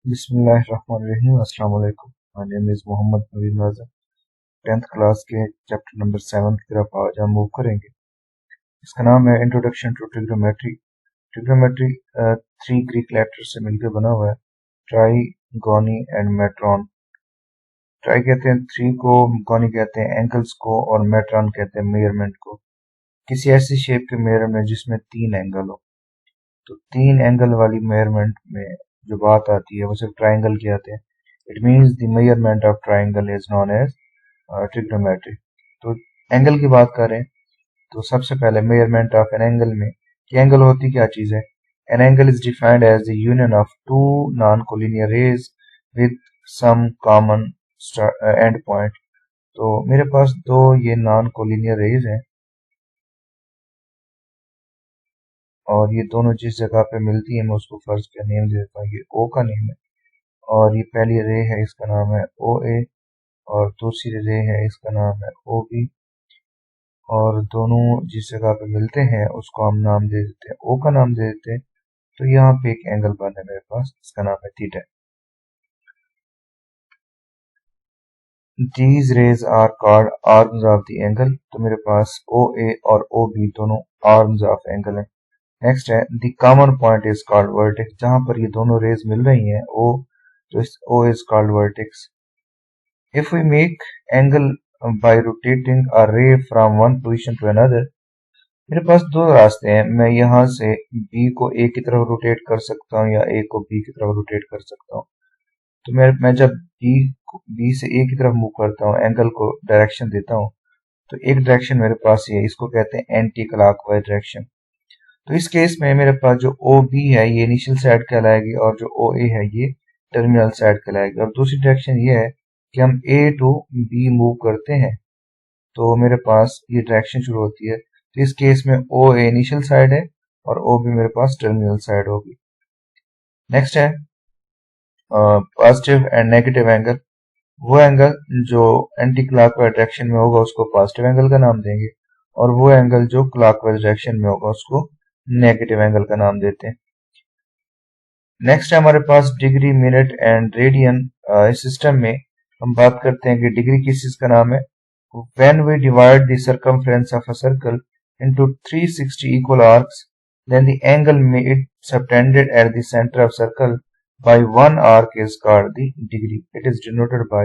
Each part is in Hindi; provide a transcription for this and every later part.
बिस्मिल्लाहिर्रहमानिर्रहीम। अस्सलाम वालेकुम। My name is Mohammed Naveed Nazar. 10th class के चैप्टर नंबर 7 की तरफ आज हम मूव करेंगे। इसका नाम है introduction to trigonometry. Trigonometry 3 Greek letter से मिलकर बना हुआ है, ट्राई, गोनी एंड मेट्रॉन। ट्राई कहते हैं 3 को, गोनी कहते हैं एंगल्स को और मेट्रॉन कहते हैं मेजरमेंट को। किसी ऐसी शेप के मेजरमेंट जिसमें 3 एंगल हो। तो 3 एंगल वाली मेजरमेंट में जो बात आती है वो सिर्फ ट्राइंगल की आते हैं। It means the measurement of triangle is known as trigonometry. तो एंगल की बात करें तो सबसे पहले मेजरमेंट ऑफ एन एंगल में कि एंगल होती क्या चीज़ है। An angle is defined as the union of two non collinear rays with some common end point. तो मेरे पास दो ये नॉन कोलिनियर रेज हैं और ये दोनों जिस जगह पे मिलती है मैं उसको फर्ज का नेम दे देता हूँ, ये ओ का नेम है और ये पहली रे है इसका नाम है ओ ए और दूसरी रे है इसका नाम है ओ बी और दोनों जिस जगह पे मिलते हैं उसको हम नाम दे देते हैं, ओ का नाम दे देते हैं। तो यहाँ पे एक एंगल बन है मेरे पास, इसका नाम है theta. These rays are called arms of the angle. तो मेरे पास ओ ए और ओ बी दोनों आर्म्स ऑफ एंगल है। नेक्स्ट है the common point is called vertex. जहां पर ये दोनों रेज मिल रही हैं ओ, तो इस O is called vertex. If we make angle by rotating a ray from one position to another, मेरे पास दो रास्ते हैं। मैं यहाँ से B को A की तरफ रोटेट कर सकता हूँ या A को B की तरफ रोटेट कर सकता हूँ। तो मैं जब B से A की तरफ मूव करता हूँ, एंगल को डायरेक्शन देता हूँ, तो एक डायरेक्शन मेरे पास ये है, इसको कहते हैं एंटी क्लॉकवाइज डायरेक्शन। तो इस केस में मेरे पास जो OB है ये इनिशियल साइड कहलाएगी और जो OA है ये टर्मिनल साइड कहलाएगी। और दूसरी डायरेक्शन ये है कि हम A टू B मूव करते हैं तो मेरे पास ये डायरेक्शन शुरू होती है। तो इस केस में OA इनिशियल साइड है और OB मेरे पास टर्मिनल साइड होगी। नेक्स्ट है पॉजिटिव एंड नेगेटिव एंगल। वो एंगल जो एंटी क्लॉकवाइज डायरेक्शन में होगा उसको पॉजिटिव एंगल का नाम देंगे और वो एंगल जो क्लॉकवाइज डायरेक्शन में होगा उसको नेगेटिव एंगल का नाम देते हैं। नेक्स्ट है हमारे पास डिग्री, मिनट एंड रेडियन। इस सिस्टम में हम बात करते हैं कि डिग्री किस चीज का नाम है। When we divide the circumference of a circle into 360 equal arcs, then the angle made subtended at the center of circle by one arc is called the degree. It is denoted by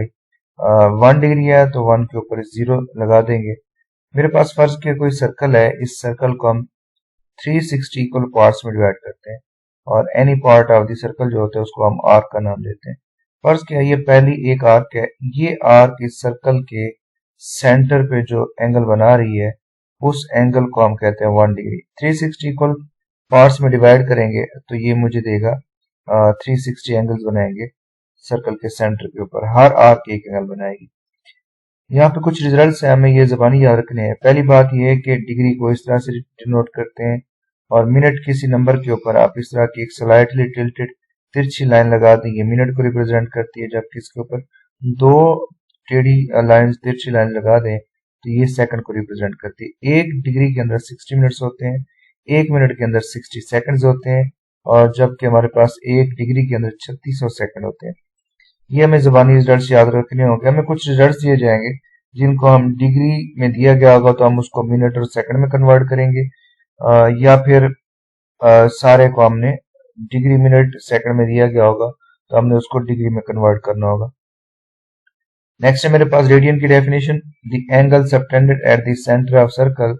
1 degree है तो 1 के ऊपर 0 लगा देंगे। मेरे पास फर्ज के कोई सर्कल है, इस सर्कल को हम 360 इक्वल पार्ट्स में डिवाइड करते हैं और any part of the circle जो होता है उसको हम आर्क का नाम देते हैं। फर्ज क्या ये पहली एक आर्क है, ये आर्क इस सर्कल के सेंटर पे जो एंगल बना रही है उस एंगल को हम कहते हैं 1 डिग्री। 360 इक्वल पार्ट्स में डिवाइड करेंगे तो ये मुझे देगा 360 एंगल्स बनाएंगे सर्कल के सेंटर के ऊपर, हर आर्क एक एंगल बनाएगी। यहाँ पे कुछ रिजल्ट्स हैं, हमें ये ज़बानी याद रखने हैं। पहली बात ये है कि डिग्री को इस तरह से डिनोट करते हैं और मिनट किसी नंबर के ऊपर आप इस तरह की एक स्लाइटली टिल्टेड तिरछी लाइन लगा दें, ये मिनट को रिप्रेजेंट करती है। जबकि इसके ऊपर दो टेढ़ी लाइंस तिरछी लाइन लगा दें तो ये सेकंड को रिप्रेजेंट करती है। एक डिग्री के अंदर 60 मिनट्स होते हैं, एक मिनट के अंदर 60 सेकंड्स होते हैं और जबकि हमारे पास एक डिग्री के अंदर 3600 सेकंड होते हैं। ये हमें ज़बानी रिजल्ट्स याद रखने होंगे। हमें कुछ रिजल्ट्स दिए जाएंगे जिनको हम डिग्री में दिया गया होगा तो हम उसको मिनट और सेकंड में कन्वर्ट करेंगे या फिर सारे को हमने डिग्री मिनट सेकंड में दिया गया होगा तो हमने उसको डिग्री में कन्वर्ट करना होगा। नेक्स्ट है मेरे पास रेडियन की definition. The angle subtended at the centre of circle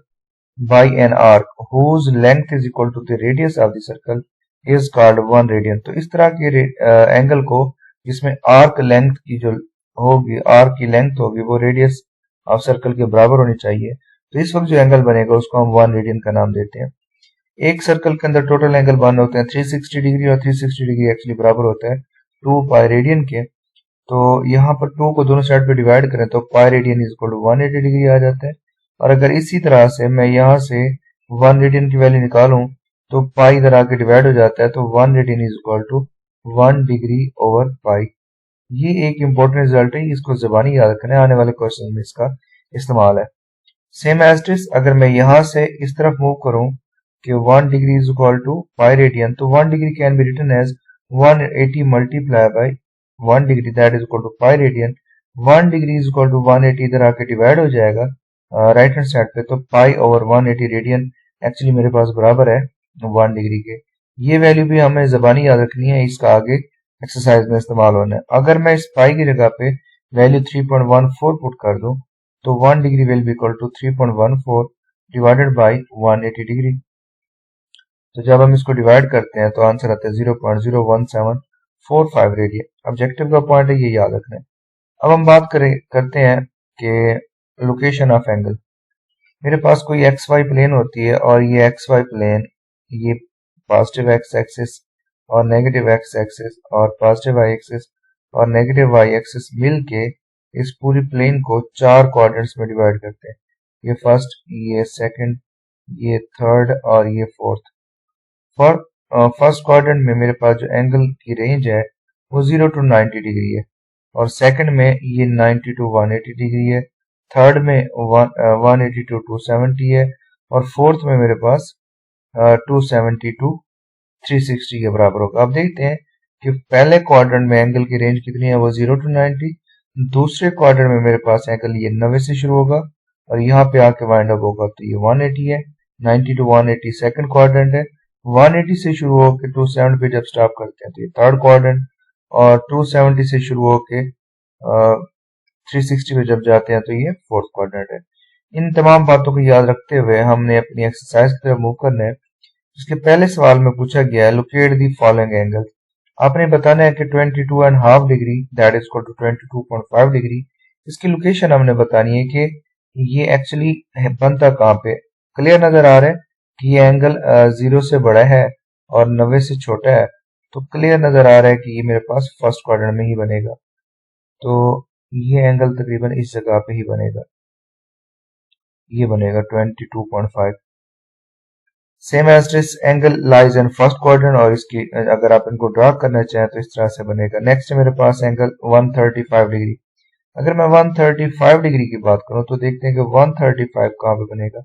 by an arc whose length is equal to the radius of the circle is called 1 radian. तो इस तरह के एंगल को जिसमें आर्क लेंथ की जो होगी, आर्क की लेंथ होगी वो रेडियस ऑफ सर्कल के बराबर होनी चाहिए। तो इस वक्त जो एंगल बनेगा उसको हम 1 रेडियन का नाम देते हैं। एक सर्कल के अंदर टोटल एंगल बन होते हैं 360 डिग्री और 360 डिग्री एक्चुअली बराबर होता है 2 पाई रेडियन के। तो यहाँ पर 2 को दोनों साइड पे डिवाइड करें तो pi radian is equal to 180 degree आ जाता है। और अगर इसी तरह से मैं यहाँ से 1 रेडियन की वैल्यू निकालूं तो पाई इधर आके डिवाइड हो जाता है तो 1 radian is equal to 1 degree over pi. ये एक इंपॉर्टेंट रिजल्ट है, इसको ज़बानी याद रखना है, आने वाले क्वेश्चन में इसका इस्तेमाल है। सेम एज इट इज अगर मैं यहाँ से इस तरफ मूव करूं कि 1 degree is equal to pi radian तो 1 degree can be written as 180 multiply by 1 degree that is equal to pi radian. 1 degree is equal to 180 इधर आके डिवाइड हो जाएगा राइट हैंड साइड पे, तो पाई ओवर 180 रेडियन एक्चुअली मेरे पास बराबर है 1 डिग्री के। ये वैल्यू भी हमें ज़बानी याद रखनी है, इसका आगे एक्सरसाइज में इस्तेमाल होना है। अगर मैं इस पाई की जगह पे वैल्यू 3.14 पुट कर दूं तो 1 degree will be equal to 3.14 divided by 180 degree. तो जब हम इसको डिवाइड करते हैं तो आंसर आता है 0.01745 रेडियन। ऑब्जेक्टिव का पॉइंट है, ये याद रखना है। अब हम बात करते हैं कि लोकेशन ऑफ एंगल। मेरे पास कोई एक्स वाई प्लेन होती है और ये एक्स वाई प्लेन, ये पॉजिटिव एक्स एक्सिस और नेगेटिव एक्स एक्सिस और पॉजिटिव वाई एक्सिस और नेगेटिव वाई एक्सिस मिल के इस पूरी प्लेन को 4 क्वाड्रेंट्स में डिवाइड करते हैं। ये फर्स्ट, ये सेकंड, ये थर्ड और ये फोर्थ। फॉर फर्स्ट क्वाड्रेंट में मेरे पास जो एंगल की रेंज है वो 0 टू 90 डिग्री है, और सेकंड में ये 90 टू 180 डिग्री है, थर्ड में 180 टू 270 है, और फोर्थ में मेरे पास 270 टू 360 के बराबर होगा। अब देखते हैं कि पहले क्वाड्रेंट में एंगल की रेंज कितनी है, वो 0 टू 90। दूसरे क्वाड्रेंट में मेरे पास एंगल ये 90 से शुरू होगा और यहाँ पे आके वाइंड अप होगा, तो ये 180 है। 90 टू 180 सेकंड क्वाड्रेंट है। 180 से शुरू होकर 270 पे जब स्टॉप करते हैं तो ये थर्ड क्वाड्रेंट, और 270 से शुरू होके 360 पे जब जाते हैं तो ये फोर्थ क्वाड्रेंट है। इन तमाम बातों को याद रखते हुए हमने अपनी एक्सरसाइज की तरफ मूव करना है। इसके पहले सवाल में पूछा गया है लोकेट दी फॉलोइंग एंगल। आपने बताना है कि 22.5 degree that is equal to 22.5 degree, इसकी लोकेशन हमने बतानी है कि ये एक्चुअली बनता कहाँ पे। क्लियर नजर आ रहा है कि ये एंगल 0 से बड़ा है और 90 से छोटा है, तो क्लियर नजर आ रहा है कि ये मेरे पास फर्स्ट क्वाड्रेंट में ही बनेगा। तो ये एंगल तकरीबन इस जगह पे ही बनेगा, ये बनेगा 22.5। Same as this angle lies in first quadrant, और इसकी अगर आप इनको ड्रा करना चाहें तो इस तरह से बनेगा। नेक्स्ट है मेरे पास एंगल 135 डिग्री। अगर मैं 135 डिग्री की बात करूं तो देखते हैं कि 135 कहाँ पे बनेगा।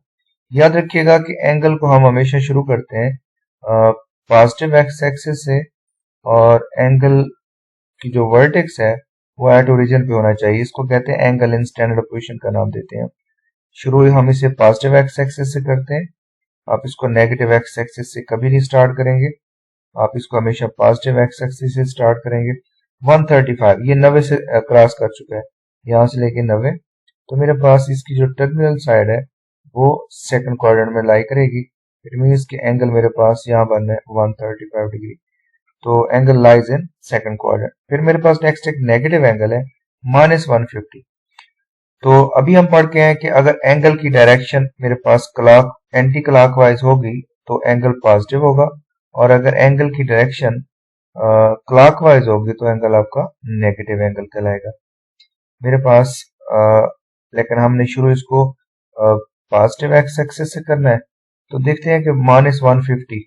याद रखिएगा कि एंगल को हम हमेशा शुरू करते हैं पॉजिटिव एक्स एक्सिस से, और एंगल की जो वर्टेक्स है वो एट ओरिजिन पे होना चाहिए। इसको कहते हैं एंगल इन स्टैंडर्ड पोजीशन का नाम देते हैं। शुरू हम इसे पॉजिटिव एक्स एक्सिस से करते हैं, आप इसको नेगेटिव एक्स एक्सिस से कभी नहीं स्टार्ट करेंगे, आप इसको हमेशा पॉजिटिव एक्स एक्सिस से स्टार्ट करेंगे। 135 ये 90 से क्रॉस कर चुका है, यहां से लेके 90, तो मेरे पास इसकी जो टर्मिनल साइड है वो सेकंड क्वाड्रेंट में लाई करेगी। इट मीन्स कि एंगल मेरे पास यहाँ बन रहा है 135 डिग्री, तो angle lies in second quadrant. फिर मेरे पास नेक्स्ट एक नेगेटिव एंगल है -150। तो अभी हम पढ़ के हैं कि अगर एंगल की डायरेक्शन मेरे पास क्लॉक एंटी क्लॉकवाइज होगी तो एंगल पॉजिटिव होगा, और अगर एंगल की डायरेक्शन क्लॉकवाइज होगी तो एंगल आपका नेगेटिव एंगल कहलाएगा मेरे पास। लेकिन हमने शुरू इसको पॉजिटिव एक्स एक्सिस से करना है, तो देखते हैं कि -150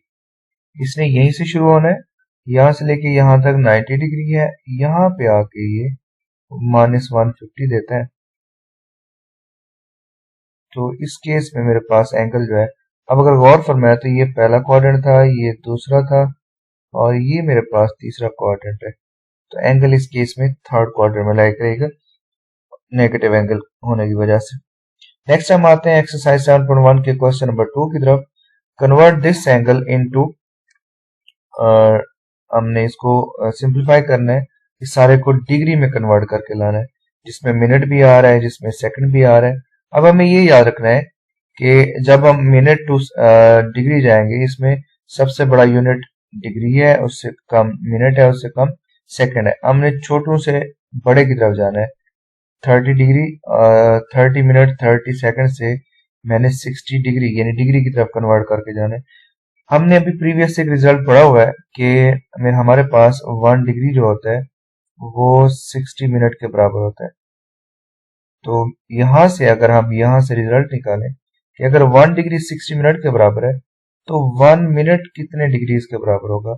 इसने यहीं से शुरू होना है, यहां से लेके यहां तक 90 डिग्री है, यहां पे आके ये -150 देता है। तो इस केस में मेरे पास एंगल जो है, अब अगर गौर फरमाए तो ये पहला क्वाड्रेंट था, ये दूसरा था, और ये मेरे पास तीसरा क्वाड्रेंट है, तो एंगल इस केस में थर्ड क्वाड्रेंट में लाई करेगा नेगेटिव एंगल होने की वजह से। नेक्स्ट हम आते हैं एक्सरसाइज 7.1 के क्वेश्चन नंबर 2 की तरफ। कन्वर्ट दिस एंगल इनटू, हमने इसको सिंप्लीफाई करना है, इस सारे को डिग्री में कन्वर्ट करके लाना है, जिसमें मिनट भी आ रहा है, जिसमें सेकंड भी आ रहा है। अब हमें ये याद रखना है कि जब हम मिनट टू डिग्री जाएंगे, इसमें सबसे बड़ा यूनिट डिग्री है, उससे कम मिनट है, उससे कम सेकंड है। हमने छोटों से बड़े की तरफ जाना है। 30 डिग्री 30 मिनट 30 सेकंड से मैंने 60 डिग्री यानी डिग्री की तरफ कन्वर्ट करके जाना है। हमने अभी प्रीवियस एक रिजल्ट पढ़ा हुआ है कि हमारे पास 1 डिग्री जो होता है वो 60 मिनट के बराबर होता है। तो यहां से अगर हम यहां से रिजल्ट निकालें कि अगर 1 डिग्री 60 मिनट के बराबर है तो 1 मिनट कितने डिग्री के बराबर होगा,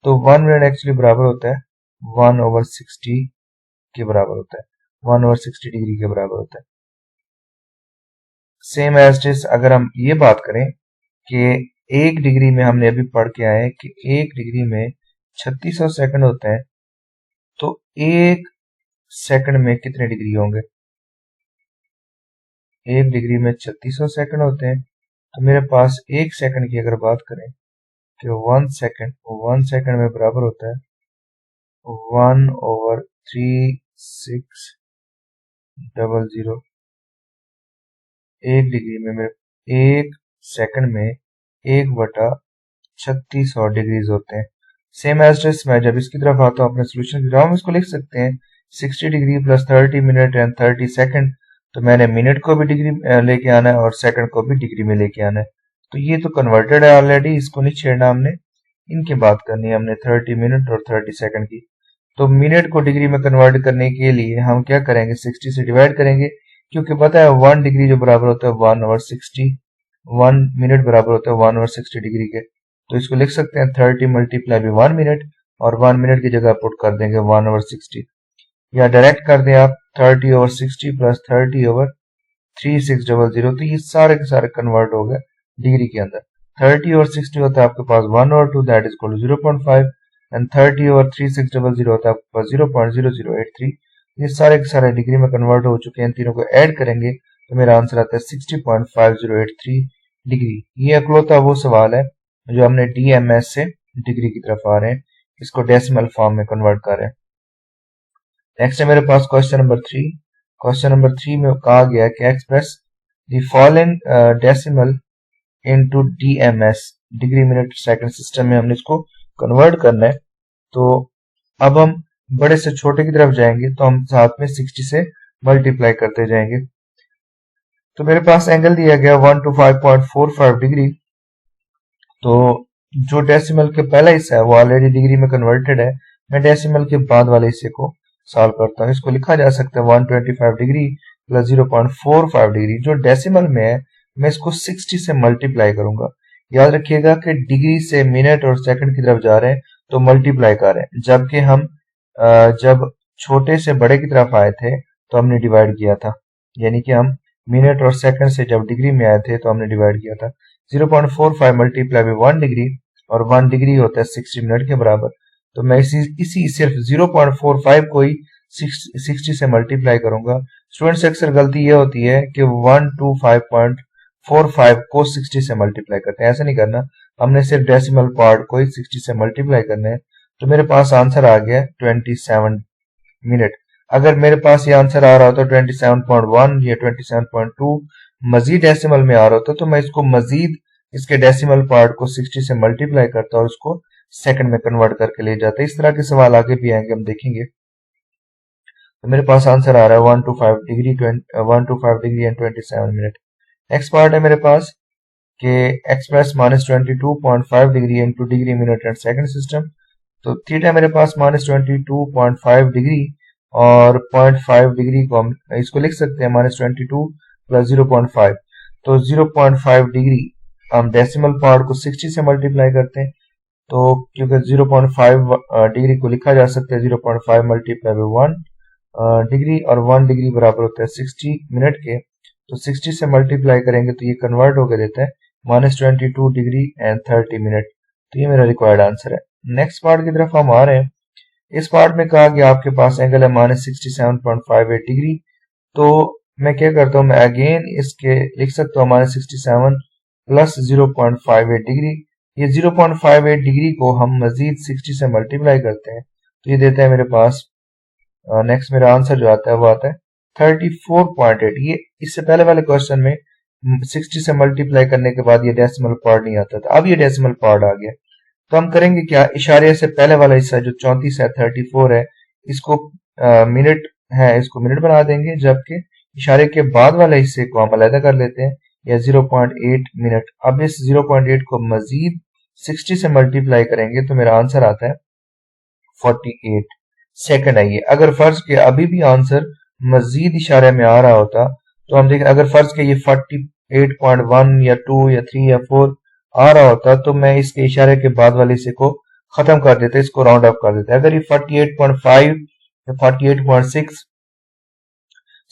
तो 1 मिनट एक्चुअली बराबर होता है 1/60 के बराबर होता है, 1/60 डिग्री के बराबर होता है। सेम एज दिस अगर हम ये बात करें कि 1 डिग्री में, हमने अभी पढ़ के आए कि 1 डिग्री में 3600 सेकंड होते हैं, तो 1 सेकंड में कितने डिग्री होंगे? 1 डिग्री में 3600 सेकंड होते हैं, तो मेरे पास 1 सेकंड की अगर बात करें कि 1 सेकंड में बराबर होता है 1/3600। 1 डिग्री में मेरे 1 सेकंड में 1/3600 डिग्रीज होते हैं। सेम एज दिस, मैं जब इसकी तरफ आता हूँ अपने सोल्यूशन की तरफ, हम इसको लिख सकते हैं 60 degree plus 30 minute and 30 second. तो मैंने मिनट को भी डिग्री लेके आना है और सेकंड को भी डिग्री में लेके आना है। तो ये तो कन्वर्टेड है ऑलरेडी, इसको नहीं छेड़ना हमने, इनकी बात करनी है हमने 30 मिनट और 30 सेकंड की। तो मिनट को डिग्री में कन्वर्ट करने के लिए हम क्या करेंगे, 60 से डिवाइड करेंगे, क्योंकि पता है 1 डिग्री जो बराबर होता है 1/60, 1 मिनट बराबर होता है 1/60 डिग्री के। तो इसको लिख सकते हैं 30 मल्टीप्लाई बाई 1 मिनट, और 1 मिनट की जगह पुट कर देंगे 1/60, या डायरेक्ट कर दें आप 30/60 प्लस 30/3600। तो ये सारे के सारे कन्वर्ट हो गए डिग्री के अंदर। 30/60 होता है आपके पास 1/2, that is equal to 0.5, and 30/3600 होता है आपके पास 0.0083। ये सारे के सारे डिग्री में कन्वर्ट हो चुके हैं। तीनों को ऐड करेंगे तो मेरा आंसर आता है 60.5083 डिग्री। ये अकलौता वो सवाल है जो हमने DMS से डिग्री की तरफ आ रहे हैं, इसको डेसिमल फॉर्म में कन्वर्ट कर रहे हैं। नेक्स्ट है मेरे पास क्वेश्चन नंबर 3। क्वेश्चन नंबर 3 में कहा गया कि express the following decimal into DMS, degree minute second system में हमने इसको कन्वर्ट करना है। तो अब हम बड़े से छोटे की तरफ जाएंगे, तो हम साथ में 60 से मल्टीप्लाई करते जाएंगे। तो मेरे पास एंगल दिया गया 1 to 5.45 डिग्री। तो जो डेसिमल के पहला हिस्सा है वो ऑलरेडी डिग्री में कन्वर्टेड है, मैं डेसिमल के बाद वाले हिस्से को सॉल्व करता हूँ। इसको लिखा जा सकता है 125 डिग्री प्लस 0.45 डिग्री। जो डेसिमल में है मैं इसको 60 से मल्टीप्लाई करूंगा। याद रखिएगा कि डिग्री से मिनट और सेकंड की तरफ जा रहे हैं तो मल्टीप्लाई कर रहे हैं, जबकि हम जब छोटे से बड़े की तरफ आए थे तो हमने डिवाइड किया था, यानी कि हम मिनट और सेकंड से जब डिग्री में आए थे तो हमने डिवाइड किया था। 0.45 मल्टीप्लाई बाई 1 डिग्री, और 1 डिग्री होता है 60 मिनट के बराबर। तो मैं इसी सिर्फ 0.45 को ही 60 से मल्टीप्लाई करूंगा। स्टूडेंट्स अक्सर गलती ये होती है कि 1 to 5.45 को 60 से मल्टीप्लाई करते हैं, ऐसा नहीं करना, हमने सिर्फ डेसिमल पार्ट को ही 60 से मल्टीप्लाई करना है। तो मेरे पास आंसर आ गया 27 मिनट। अगर मेरे पास ये आंसर आ रहा होता 27.1 या 27.2 मजीद डेसिमल में आ रहा होता, तो मैं इसको मजीद इसके डेसिमल पार्ट को 60 से मल्टीप्लाई करता और उसको सेकंड में कन्वर्ट करके ले जाता। इस तरह के सवाल आगे भी आएंगे, हम देखेंगे। तो मेरे पास आंसर आ रहा है 1 to 5 degree and 27 minute. Next part है मेरे पास कि express -22.5 degree into degree minute and second system. तो थीटा मेरे पास -22.5 डिग्री और 0.5 डिग्री को हम इसको लिख सकते हैं -22 प्लस 0.5। तो 0.5 डिग्री हम डेसिमल पार्ट को 60 से मल्टीप्लाई करते हैं, तो क्योंकि 0.5 डिग्री को लिखा जा सकता है 0.5 मल्टीप्लाई बाई 1 डिग्री, और 1 डिग्री बराबर होता है 60 मिनट के। तो 60 से मल्टीप्लाई करेंगे तो ये कन्वर्ट होकर देता है -22 डिग्री एंड 30 मिनट। तो ये मेरा रिक्वायर्ड आंसर है। नेक्स्ट पार्ट की तरफ हम आ रहे हैं। इस पार्ट में कहा गया आपके पास एंगल है -67.58 डिग्री। तो मैं क्या करता हूँ, मैं अगेन इसके लिख सकता हूँ -67 प्लस 0.58 डिग्री। ये 0.58 डिग्री को हम मजीद 60 से मल्टीप्लाई करते हैं, तो ये देता है मेरे पास नेक्स्ट मेरा आंसर जो आता है वो आता है 34.8। ये इससे पहले वाले क्वेश्चन में 60 से मल्टीप्लाई करने के बाद ये डेसिमल पार्ट नहीं आता था, अब ये डेसिमल पार्ट आ गया। तो हम करेंगे क्या, इशारे से पहले वाला हिस्सा जो 34 है 34 है, इसको मिनट है इसको मिनट बना देंगे, जबकि इशारे के बाद वाले हिस्से को हम अलग कर लेते हैं, या 0.8 मिनट। अब इस 0.8 को मजीद 60 से मल्टीप्लाई करेंगे तो मेरा आंसर आता है 48 सेकंड है ये। अगर फर्ज के अभी भी आंसर मजीद इशारे में आ रहा होता तो हम देखें, अगर फर्ज के ये 48.1 या 2 या 3 या 4 आ रहा होता तो मैं इसके इशारे के बाद वाले हिस्से को खत्म कर देते, इसको राउंड अप कर देते। अगर ये 48.5 या 48.6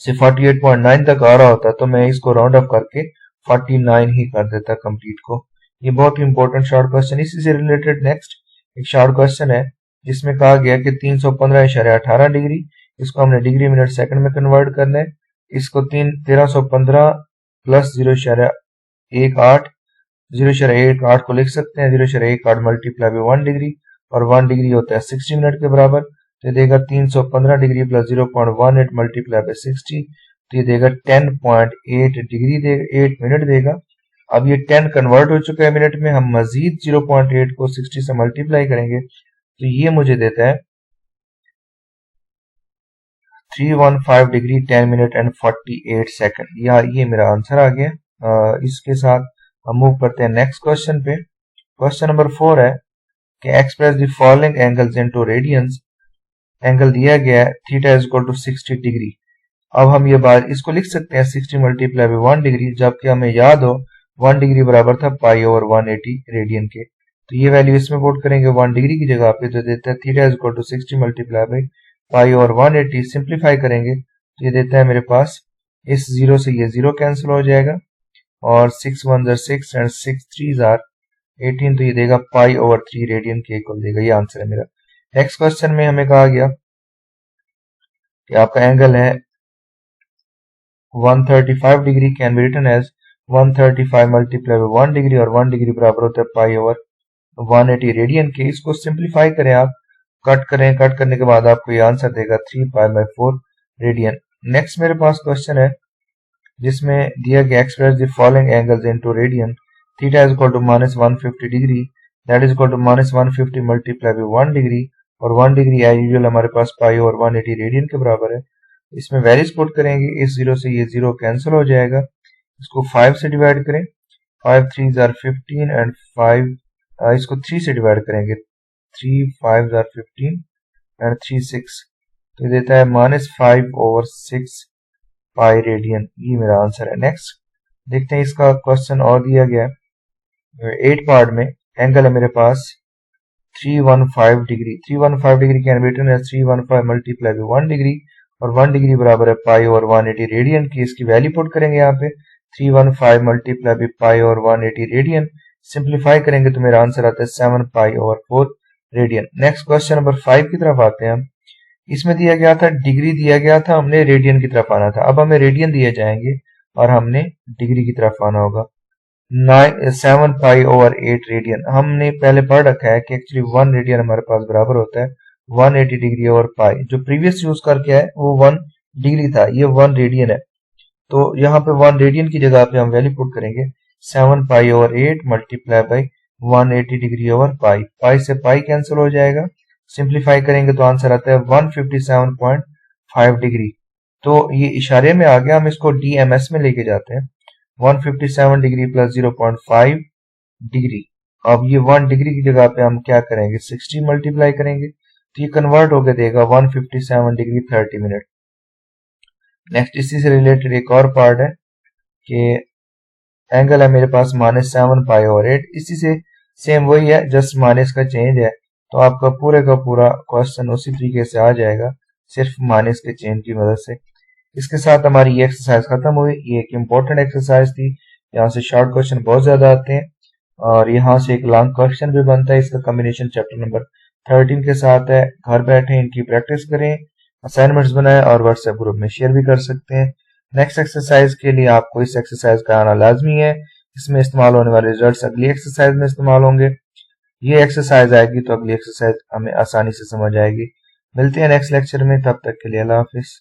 से 48.9 तक आ रहा होता तो मैं इसको राउंड अप करके 49 ही कर देता कंप्लीट को। ये बहुत ही इंपॉर्टेंट शॉर्ट क्वेश्चन। इसी से रिलेटेड नेक्स्ट एक शॉर्ट क्वेश्चन है जिसमें कहा गया कि 315.18 डिग्री, इसको हमने डिग्री मिनट सेकंड में कन्वर्ट करना है। इसको 1315 प्लस 0.18 को लिख सकते हैं। 0.18 मल्टीप्लाई बाई 1 डिग्री, और 1 डिग्री होता है 60 मिनट के बराबर। तो ये देगा 315 डिग्री प्लस 0.18 मल्टीप्लाई बाई 60, तो ये देगा 10.8 डिग्री देगा, 8 मिनट देगा। अब ये 10 कन्वर्ट हो चुका है मिनट में, हम मजीद 0.8 को 60 से मल्टीप्लाई करेंगे तो ये मुझे देता है 315 डिग्री 10 मिनट एंड 48 सेकंड। या ये मेरा आंसर आ गया। इसके साथ हम मूव करते हैं नेक्स्ट क्वेश्चन पे। क्वेश्चन नंबर 4 है कि express the following angles into radians. Angle दिया गया है theta is equal to 60 degree. अब हम ये बात इसको लिख सकते हैं 60 मल्टीप्लाई बाई 1 डिग्री, जबकि हमें याद हो 1 डिग्री बराबर था पाई ओवर 180 रेडियन के। तो ये वैल्यू इसमें पुट करेंगे 1 डिग्री की जगह पे, तो देता है theta is equal to 60 multiply by pi over 180। Simplify करेंगे तो ये देता है मेरे पास, इस जीरो से ये जीरो कैंसिल हो जाएगा, और 6 1 जार 6 एंड 6 3 जार 18, तो ये देगा पाई ओवर 3 रेडियन के इक्वल देगा। ये आंसर है मेरा। नेक्स्ट क्वेश्चन में हमें कहा गया कि आपका एंगल है 135 degree, can be written as 135 multiply by 1 degree, और 1 डिग्री बराबर होता है पाई ओवर 180 रेडियन के। इसको सिंप्लीफाई करें आप, कट करें, कट करने के बाद आपको ये आंसर देगा 3 पाई बाई 4 रेडियन। नेक्स्ट मेरे पास क्वेश्चन है जिसमें दिया गया express the following angles into radian. Theta is equal to -150 degree, that is equal to -150 multiply by 1 degree, और 1 डिग्री एज यूजुअल हमारे पास पाई ओवर 180 रेडियन के बराबर है। इसमें वैल्यूज पुट करेंगे, इस जीरो से ये जीरो कैंसिल हो जाएगा। इसको 5 से डिवाइड करें, 5 3 जार 15 एंड 5, इसको 3 से डिवाइड करेंगे, 3 5 जार 15 एंड 3 6, तो देता है -5 ओवर 6 पाई रेडियन। ये मेरा आंसर है। नेक्स्ट देखते हैं इसका क्वेश्चन और दिया गया है 8 पार्ट में। एंगल है मेरे पास 315 degree. 315 degree can be written as 315 multiply by 1 degree, और 1 डिग्री बराबर है पाई ओवर 180 रेडियन की। इसकी वैल्यू पुट करेंगे यहाँ पे 315 multiply by pi over 180 radian. Simplify करेंगे तो मेरा आंसर आता है 7 pi over 4 radian. Next question number 5 की तरफ आते हैं हम। इसमें दिया गया था डिग्री दिया गया था, हमने रेडियन की तरफ आना था। अब हमें रेडियन दिए जाएंगे और हमने डिग्री की तरफ आना होगा। 7 पाई ओवर 8 रेडियन, हमने पहले पढ़ रखा है कि एक्चुअली 1 रेडियन हमारे पास बराबर होता है 180 डिग्री ओवर पाई। जो प्रीवियस यूज करके है वो 1 डिग्री था, ये 1 रेडियन है। तो यहाँ पे 1 रेडियन की जगह पे हम वैल्यू पुट करेंगे 7 pi over 8 multiply by 180 degree over pi. Pi से पाई कैंसिल हो जाएगा, सिंप्लीफाई करेंगे तो आंसर आता है 157.5 डिग्री। तो ये इशारे में आ गया, हम इसको डीएमएस में लेके जाते हैं। 157 डिग्री प्लस 0.5 डिग्री। अब ये 1 डिग्री की जगह पे हम क्या करेंगे, 60 मल्टीप्लाई करेंगे, तो ये कन्वर्ट होकर देगा 157 डिग्री 30 मिनट। नेक्स्ट इसी से रिलेटेड एक और पार्ट है कि एंगल है मेरे पास -7 पाई ओवर 8। इसी से सेम वही है, जस्ट माइनस का चेंज है। तो आपका पूरे का पूरा क्वेश्चन उसी तरीके से आ जाएगा, सिर्फ माइनस के चेंज की मदद से। इसके साथ हमारी ये एक्सरसाइज खत्म हुई। ये एक इम्पोर्टेंट एक्सरसाइज थी, यहाँ से शॉर्ट क्वेश्चन बहुत ज्यादा आते हैं, और यहाँ से एक लॉन्ग क्वेश्चन भी बनता है। इसका कॉम्बिनेशन चैप्टर नंबर 13 के साथ है। घर बैठे इनकी प्रैक्टिस करें, असाइनमेंट्स बनाएं और व्हाट्सएप ग्रुप में शेयर भी कर सकते हैं। नेक्स्ट एक्सरसाइज के लिए आपको इस एक्सरसाइज का आना लाजमी है। इसमें इस्तेमाल होने वाले रिजल्ट्स अगली एक्सरसाइज में इस्तेमाल होंगे। ये एक्सरसाइज आएगी तो अगली एक्सरसाइज हमें आसानी से समझ आएगी। मिलते हैं नेक्स्ट लेक्चर में, तब तक के लिए अल्लाह हाफिज।